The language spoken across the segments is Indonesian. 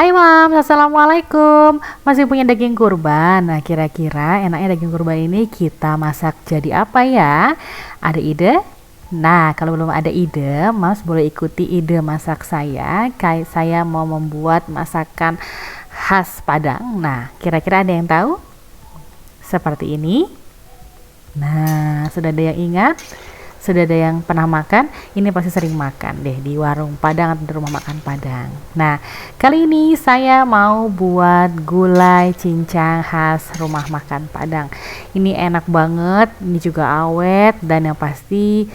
Hai Mams, Assalamualaikum. Masih punya daging kurban? Nah, kira-kira enaknya daging kurban ini kita masak jadi apa ya? Ada ide? Nah, kalau belum ada ide, Mams boleh ikuti ide masak saya. Kayak saya mau membuat masakan khas Padang. Nah, kira-kira ada yang tahu? Seperti ini. Nah, sudah ada yang ingat? Sudah ada yang pernah makan? Ini pasti sering makan deh di warung Padang atau di rumah makan Padang. Nah, kali ini saya mau buat gulai cincang khas rumah makan Padang. Ini enak banget, ini juga awet dan yang pasti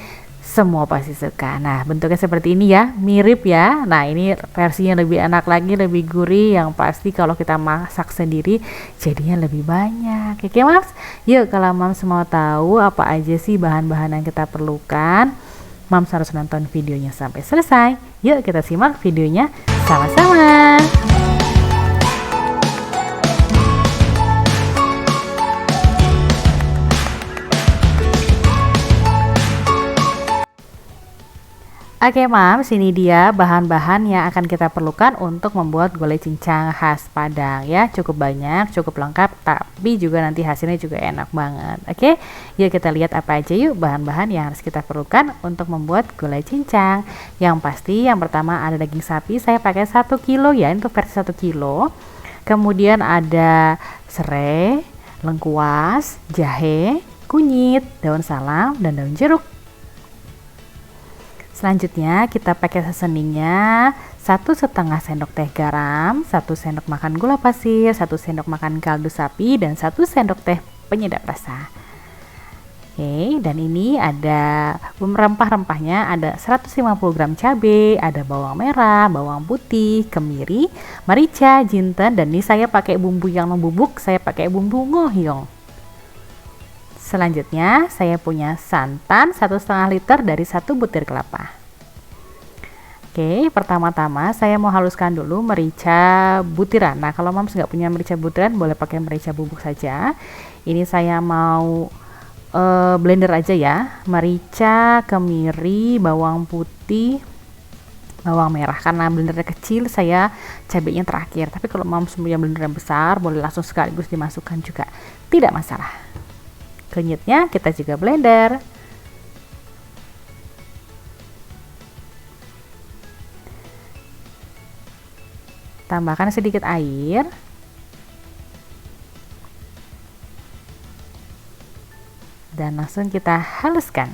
semua pasti suka. Nah, bentuknya seperti ini ya, mirip ya. Nah, ini versinya lebih enak lagi, lebih gurih. Yang pasti kalau kita masak sendiri jadinya lebih banyak. Oke, Mams? Yuk, kalau Mams mau tahu apa aja sih bahan-bahan yang kita perlukan, Mams harus nonton videonya sampai selesai. Yuk, kita simak videonya sama-sama. Oke Mams, ini dia bahan-bahan yang akan kita perlukan untuk membuat gulai cincang khas Padang ya. Cukup banyak, cukup lengkap, tapi juga nanti hasilnya juga enak banget. Oke, yuk kita lihat apa aja yuk bahan-bahan yang harus kita perlukan untuk membuat gulai cincang. Yang pasti yang pertama ada daging sapi, saya pakai 1 kilo ya, untuk versi 1 kilo. Kemudian ada serai, lengkuas, jahe, kunyit, daun salam, dan daun jeruk. Selanjutnya kita pakai seasoningnya 1,5 sendok teh garam, 1 sendok makan gula pasir, 1 sendok makan kaldu sapi, dan 1 sendok teh penyedap rasa. Oke, dan ini ada rempah-rempahnya, ada 150 gram cabai, ada bawang merah, bawang putih, kemiri, merica, jinten, dan ini saya pakai bumbu yang membubuk, saya pakai bumbu ngohyong. Selanjutnya saya punya santan 1,5 liter dari 1 butir kelapa. Oke, pertama-tama saya mau haluskan dulu merica butiran. Nah, kalau Mams nggak punya merica butiran boleh pakai merica bubuk saja. Ini saya mau blender aja ya. Merica, kemiri, bawang putih, bawang merah. Karena blendernya kecil saya cabenya terakhir. Tapi kalau Mams punya blender yang besar boleh langsung sekaligus dimasukkan juga. Tidak masalah. Kunyitnya kita juga blender. Tambahkan sedikit air. Dan langsung kita haluskan.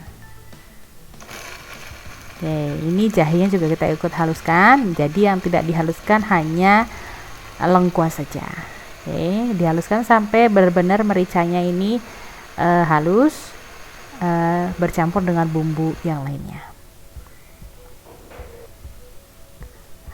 Oke, ini jahenya juga kita ikut haluskan. Jadi yang tidak dihaluskan hanya lengkuas saja. Oke, dihaluskan sampai benar-benar mericanya ini halus, bercampur dengan bumbu yang lainnya.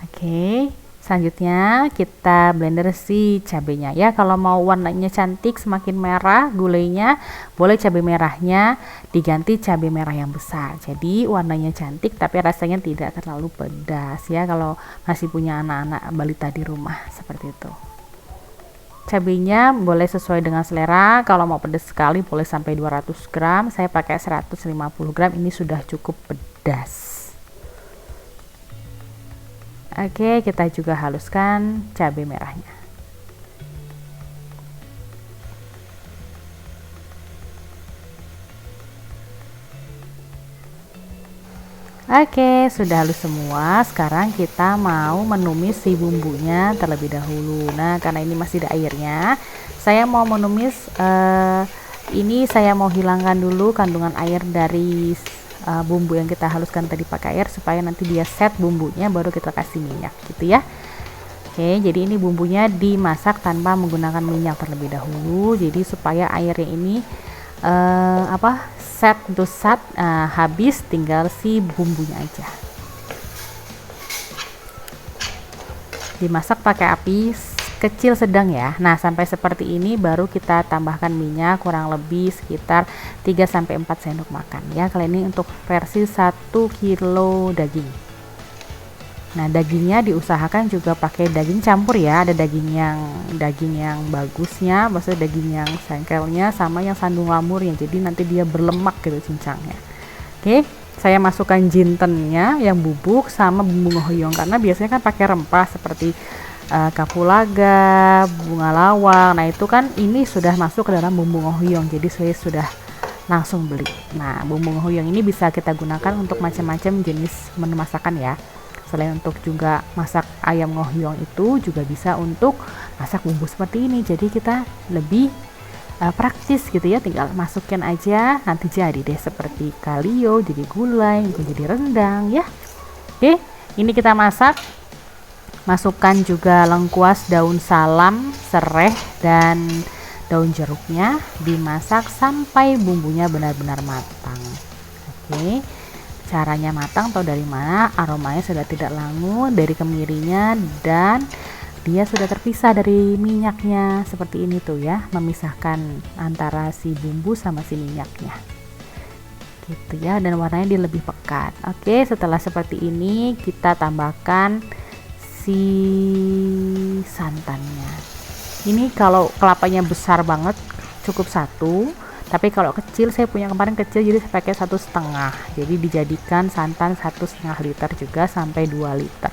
Oke, selanjutnya kita blender si cabenya ya. Kalau mau warnanya cantik, semakin merah gulainya, boleh cabai merahnya diganti cabai merah yang besar. Jadi warnanya cantik tapi rasanya tidak terlalu pedas ya, kalau masih punya anak-anak balita di rumah seperti itu. Cabenya boleh sesuai dengan selera. Kalau mau pedas sekali boleh sampai 200 gram. Saya pakai 150 gram. Ini sudah cukup pedas. Oke, kita juga haluskan cabai merahnya. Oke, sudah halus semua. Sekarang kita mau menumis si bumbunya terlebih dahulu. Nah, karena ini masih ada airnya, saya mau menumis. Ini saya mau hilangkan dulu kandungan air dari bumbu yang kita haluskan tadi pakai air, supaya nanti dia set bumbunya, baru kita kasih minyak, gitu ya. Oke, jadi ini bumbunya dimasak tanpa menggunakan minyak terlebih dahulu. Jadi supaya airnya ini set to set, habis tinggal si bumbunya aja. Dimasak pakai api kecil sedang ya. Nah, sampai seperti ini baru kita tambahkan minyak kurang lebih sekitar 3-4 sendok makan ya. Kali ini untuk versi 1 kilo daging. Nah, dagingnya diusahakan juga pakai daging campur ya. Ada daging yang bagusnya, maksudnya daging yang sengkelnya sama yang sandung lamurnya. Jadi nanti dia berlemak gitu cincangnya. Oke, saya masukkan jintennya yang bubuk sama bumbu ngohyong, karena biasanya kan pakai rempah seperti kapulaga, bunga lawang. Nah itu kan ini sudah masuk ke dalam bumbu ngohyong, jadi saya sudah langsung beli. Nah bumbu ngohyong ini bisa kita gunakan untuk macam-macam jenis menu masakan ya. Selain untuk juga masak ayam ngohyong, itu juga bisa untuk masak bumbu seperti ini. Jadi kita lebih praktis gitu ya, tinggal masukin aja, nanti jadi deh seperti kalio, jadi gulai, jadi rendang ya. Oke, ini kita masak. Masukkan juga lengkuas, daun salam, sereh, dan daun jeruknya. Dimasak sampai bumbunya benar-benar matang. Oke, caranya matang atau dari mana? Aromanya sudah tidak langu dari kemirinya, dan dia sudah terpisah dari minyaknya seperti ini tuh ya, memisahkan antara si bumbu sama si minyaknya gitu ya, dan warnanya dia lebih pekat. Oke, setelah seperti ini kita tambahkan si santannya. Ini kalau kelapanya besar banget cukup satu, tapi kalau kecil, saya punya kemarin kecil, jadi saya pakai 1,5. Jadi dijadikan santan 1,5 liter juga sampai 2 liter.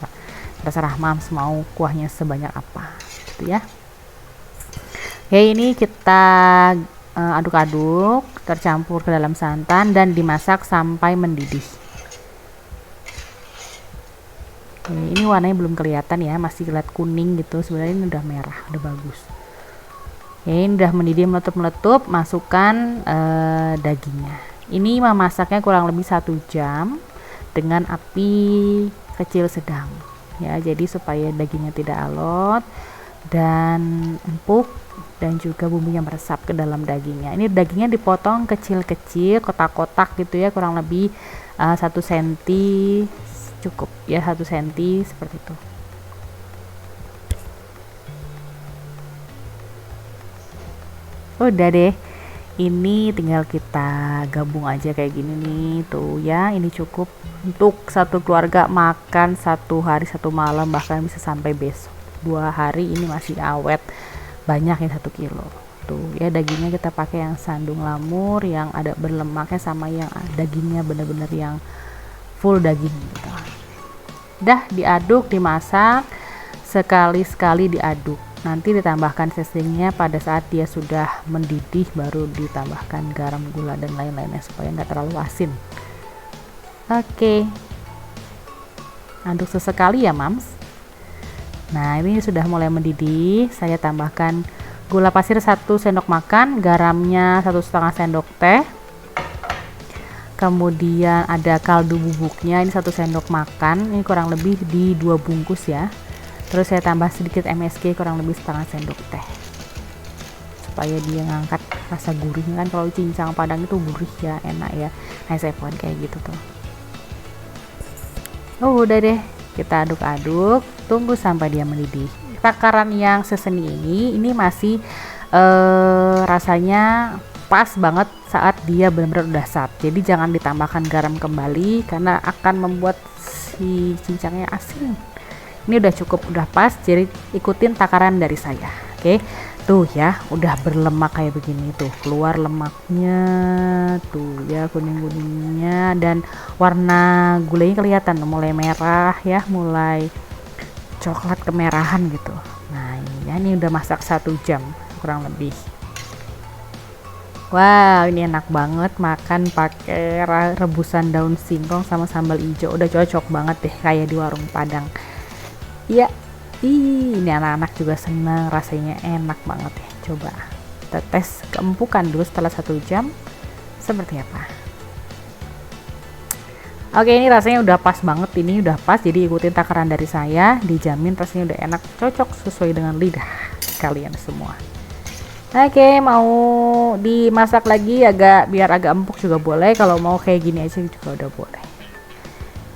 Terserah mams mau kuahnya sebanyak apa gitu ya. Oke, ini kita aduk-aduk, tercampur ke dalam santan dan dimasak sampai mendidih. Oke, ini warnanya belum kelihatan ya, masih lihat kuning gitu, sebenarnya ini udah merah, udah bagus. Oke, ini udah mendidih meletup-meletup, masukkan dagingnya. Ini memasaknya kurang lebih 1 jam dengan api kecil sedang ya, jadi supaya dagingnya tidak alot dan empuk, dan juga bumbunya meresap ke dalam dagingnya. Ini dagingnya dipotong kecil-kecil, kotak-kotak gitu ya, kurang lebih 1 cm cukup ya, 1 cm seperti itu. Udah deh, ini tinggal kita gabung aja kayak gini nih tuh ya. Ini cukup untuk satu keluarga makan 1 hari 1 malam, bahkan bisa sampai besok 2 hari ini masih awet, banyak ya 1 kilo tuh ya. Dagingnya kita pakai yang sandung lamur, yang ada berlemaknya, sama yang dagingnya bener-bener yang full daging gitu. Udah diaduk, dimasak sekali-sekali diaduk. Nanti ditambahkan seasoningnya pada saat dia sudah mendidih, baru ditambahkan garam, gula, dan lain-lainnya supaya nggak terlalu asin. Oke, aduk sesekali ya mams. Nah ini sudah mulai mendidih, saya tambahkan gula pasir 1 sendok makan, garamnya 1,5 sendok teh, kemudian ada kaldu bubuknya, ini 1 sendok makan, ini kurang lebih di 2 bungkus ya. Terus saya tambah sedikit MSG, kurang lebih 1/2 sendok teh, supaya dia ngangkat rasa gurihnya. Kan kalau cincang padang itu gurih ya, enak ya. Nah saya buat kayak gitu tuh. Udah deh, kita aduk-aduk, tunggu sampai dia mendidih. Takaran yang seseni ini masih rasanya pas banget saat dia benar-benar udah sat. Jadi jangan ditambahkan garam kembali karena akan membuat si cincangnya asin. Ini udah cukup, udah pas, jadi ikutin takaran dari saya. Oke, tuh ya, udah berlemak kayak begini tuh, keluar lemaknya tuh ya, kuning-kuningnya, dan warna gulanya kelihatan mulai merah ya, mulai coklat kemerahan gitu. Nah ini udah masak 1 jam kurang lebih. Wow, ini enak banget makan pakai rebusan daun singkong sama sambal hijau, udah cocok banget deh kayak di warung Padang. Ya, ini anak-anak juga senang, rasanya enak banget ya. Coba kita tes keempukan dulu setelah 1 jam seperti apa. Oke, ini rasanya udah pas banget, ini udah pas, jadi ikutin takaran dari saya, dijamin rasanya udah enak, cocok sesuai dengan lidah kalian semua. Oke, mau dimasak lagi biar agak empuk juga boleh, kalau mau kayak gini aja juga udah boleh.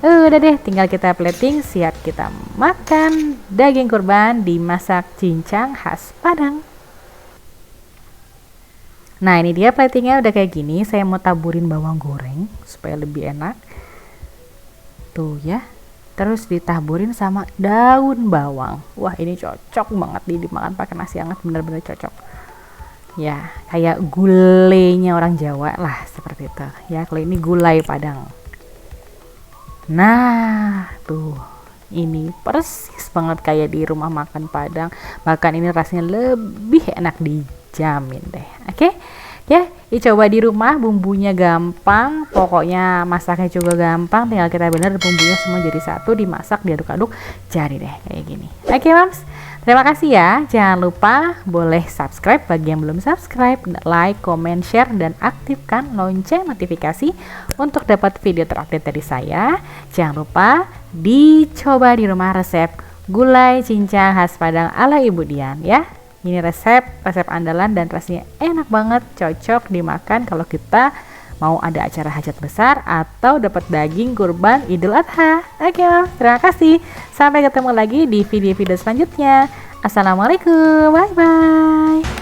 Udah deh, tinggal kita plating, siap kita makan daging kurban dimasak cincang khas Padang. Nah ini dia platingnya udah kayak gini. Saya mau taburin bawang goreng supaya lebih enak tuh ya, terus ditaburin sama daun bawang. Wah ini cocok banget dimakan pakai nasi hangat, bener-bener cocok ya, kayak gulainya orang Jawa lah seperti itu ya. Kalau ini gulai Padang. Nah tuh Ini persis banget kayak di rumah makan Padang. Bahkan ini rasanya lebih enak, dijamin deh. Oke? Ya, dicoba di rumah, bumbunya gampang, pokoknya masaknya juga gampang, tinggal kita bener bumbunya semua jadi satu, dimasak, diaduk-aduk, jadi deh kayak gini. Oke, Mams. Terima kasih ya. Jangan lupa boleh subscribe bagi yang belum subscribe, like, comment, share, dan aktifkan lonceng notifikasi untuk dapat video terupdate dari saya. Jangan lupa dicoba di rumah resep gulai cincang khas Padang ala Ibu Dian ya. Ini resep andalan dan rasanya enak banget, cocok dimakan kalau kita mau ada acara hajat besar atau dapat daging kurban Idul Adha. Oke, Mam, terima kasih. Sampai ketemu lagi di video-video selanjutnya. Assalamualaikum, bye-bye.